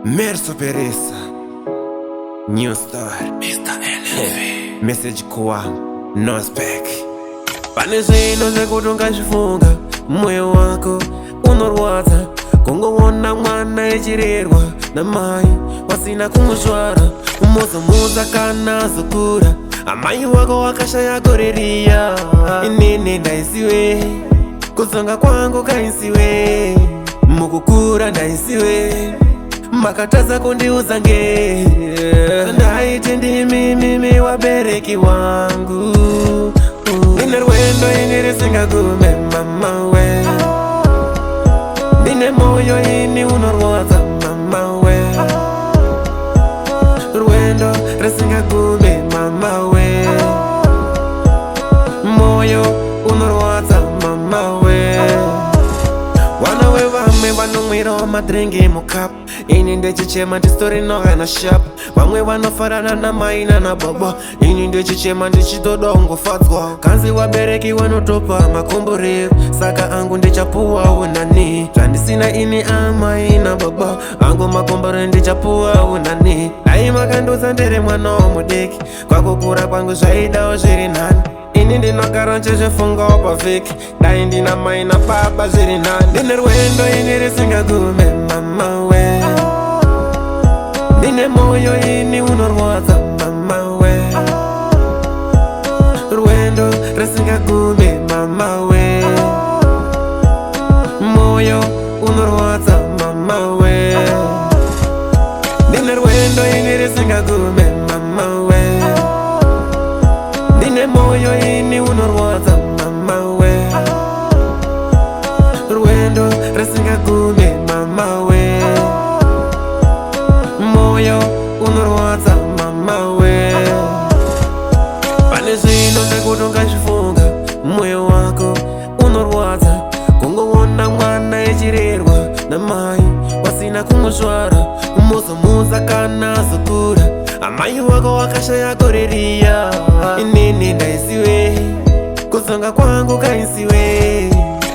Merso Peresa, New Star, Mr. LV. Message kuwa no spec. Pane zvino zvekuti ungachifunga moyo wako unorwadza kungoona mwana echirerwa namai wasina kumusvara, umozomudza kana azokura amai wako wakashaya koreriya. Inini ndaisiwe kutsonga kwangu kaisiwe, mukukura ndaisiwe makatadza kundiudza nge ndaiti ndimimi wabereki wangu. Ndine rwendo ini risingagume mama we, ndine moyo ini unorwadza mama we, rwendo risingagume mama we, moyo unorwadza mama we. Wana wevamwe vanomwirawo madringi mucup, ini ndechichema ndistori nohana shap. Vamwe vanofarana namai nanababa, ini ndechichema ndichitoda ungofadzwa. Kanzi wabereki vanotopa makomborero, saka angu ndichapuwawo nani. Zvandisina ini amai nababa, angu makomborero ndichapuwawo nani. Dai makandudza ndiri mwana womudiki, kwakukura kwangu zvaidawo zviri nani. Ini ndinogara nchezvefungawo pavhiki, dai ndina mai napapa zviri nani. Ndine rwendo ini risingagume mama we, ndine moyo ini unorwadza mama we, rwendo risingagume mama we, moyo unorwadza mama we. Ndine rwendo ini risingagume mama we, ndine moyo ini unorwadza mama we, rwendo risingagume mama we, moyo unorwadza mama we. Pane zvino zvekuti ungachifunga moyo wako unorwadza kungoona mwana echirerwa namai wasina kumusvara, umozomudza kana azokura amai wako wakashaya koreriya. Inini ndaisiwe kutsonga kwangu kaisiwe,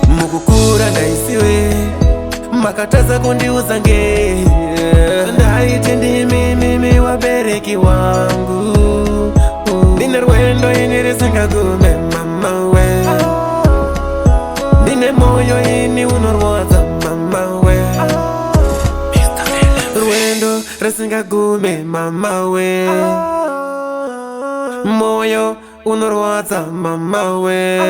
mukukura ndaisiwe makatadza kundiudza nge ndaiti ndimimi wabereki wangu. Ndine rwendo ini risingagume mama we, ndine moyo ini unorwadza mama we, rwendo risingagume mama we, moyo unorwadza mama we.